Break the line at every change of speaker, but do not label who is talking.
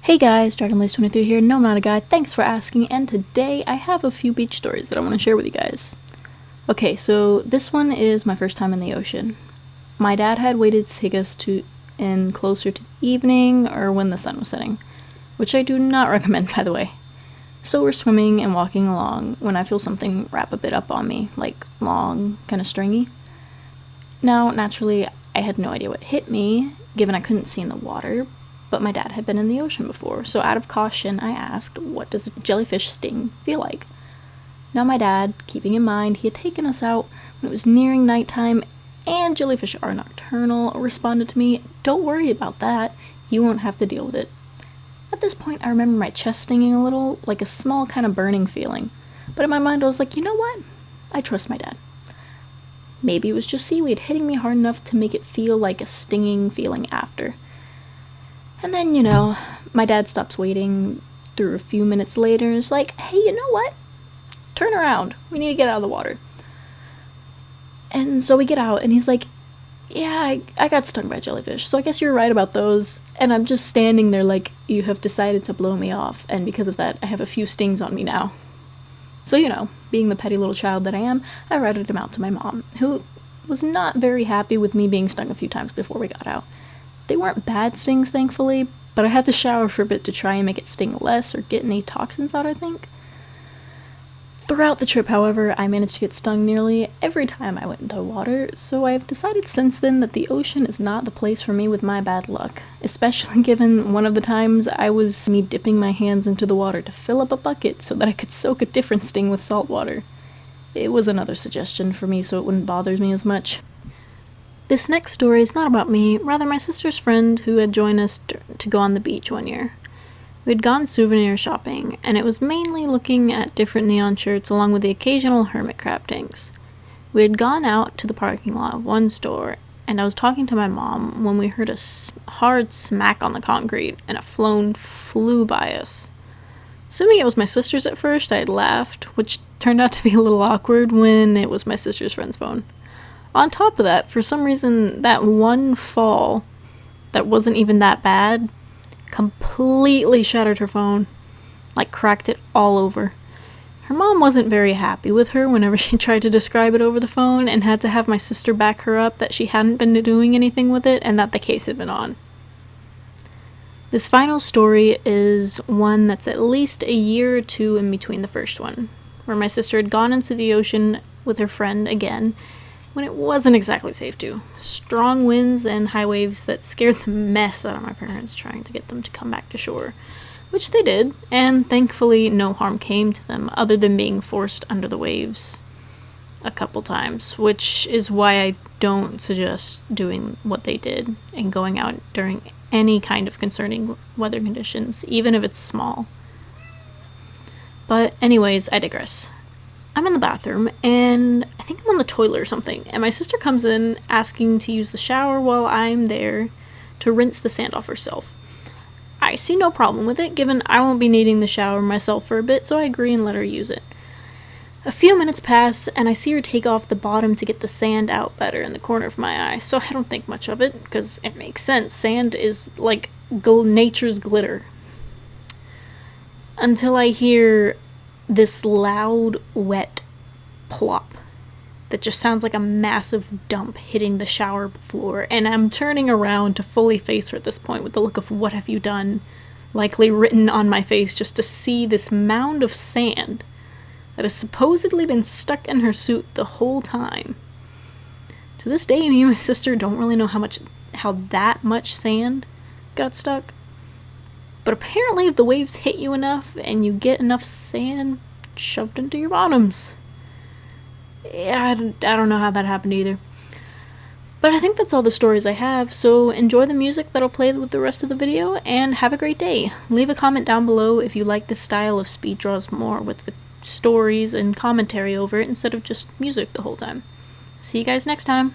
Hey guys, DragonLace23 here. No, I'm not a guy. Thanks for asking. And today I have a few beach stories that I want to share with you guys. Okay, so this one is my first time in the ocean. My dad had waited to take us in closer to evening or when the sun was setting, which I do not recommend, by the way. So we're swimming and walking along when I feel something wrap a bit up on me, like long, kind of stringy. Now, naturally, I had no idea what hit me, given I couldn't see in the water. But my dad had been in the ocean before, so out of caution I asked, what does a jellyfish sting feel like? Now my dad, keeping in mind he had taken us out when it was nearing nighttime, and jellyfish are nocturnal, responded to me, don't worry about that, you won't have to deal with it. At this point I remember my chest stinging a little, like a small kind of burning feeling, but in my mind I was like, you know what? I trust my dad. Maybe it was just seaweed hitting me hard enough to make it feel like a stinging feeling after. And then, my dad stops waiting through a few minutes later and is like, hey, you know what? Turn around. We need to get out of the water. And so we get out, and he's like, yeah, I got stung by jellyfish, so I guess you're right about those. And I'm just standing there like, you have decided to blow me off, and because of that, I have a few stings on me now. So, being the petty little child that I am, I routed him out to my mom, who was not very happy with me being stung a few times before we got out. They weren't bad stings, thankfully, but I had to shower for a bit to try and make it sting less or get any toxins out, I think. Throughout the trip, however, I managed to get stung nearly every time I went into water, so I've decided since then that the ocean is not the place for me with my bad luck, especially given one of the times I was me dipping my hands into the water to fill up a bucket so that I could soak a different sting with salt water. It was another suggestion for me so it wouldn't bother me as much. This next story is not about me, rather my sister's friend who had joined us to go on the beach one year. We had gone souvenir shopping, and it was mainly looking at different neon shirts along with the occasional hermit crab tanks. We had gone out to the parking lot of one store, and I was talking to my mom when we heard a hard smack on the concrete, and a flown flew by us. Assuming it was my sister's at first, I had laughed, which turned out to be a little awkward when it was my sister's friend's phone. On top of that, for some reason, that one fall that wasn't even that bad completely shattered her phone, like cracked it all over. Her mom wasn't very happy with her whenever she tried to describe it over the phone and had to have my sister back her up that she hadn't been doing anything with it and that the case had been on. This final story is one that's at least a year or two in between the first one, where my sister had gone into the ocean with her friend again, when it wasn't exactly safe to. Strong winds and high waves that scared the mess out of my parents trying to get them to come back to shore, which they did, and thankfully no harm came to them other than being forced under the waves a couple times, which is why I don't suggest doing what they did and going out during any kind of concerning weather conditions, even if it's small. But anyways, I digress. I'm in the bathroom, and I think I'm on the toilet or something, and my sister comes in asking to use the shower while I'm there to rinse the sand off herself. I see no problem with it, given I won't be needing the shower myself for a bit, so I agree and let her use it. A few minutes pass, and I see her take off the bottom to get the sand out better in the corner of my eye, so I don't think much of it, because it makes sense. Sand is like nature's glitter. Until I hear this loud, wet plop that just sounds like a massive dump hitting the shower floor, and I'm turning around to fully face her at this point with the look of "what have you done?" likely written on my face, just to see this mound of sand that has supposedly been stuck in her suit the whole time. To this day, me and my sister don't really know how that much sand got stuck. But apparently if the waves hit you enough and you get enough sand shoved into your bottoms. Yeah, I don't know how that happened either. But I think that's all the stories I have, so enjoy the music that'll play with the rest of the video, and have a great day. Leave a comment down below if you like this style of speed draws more, with the stories and commentary over it instead of just music the whole time. See you guys next time.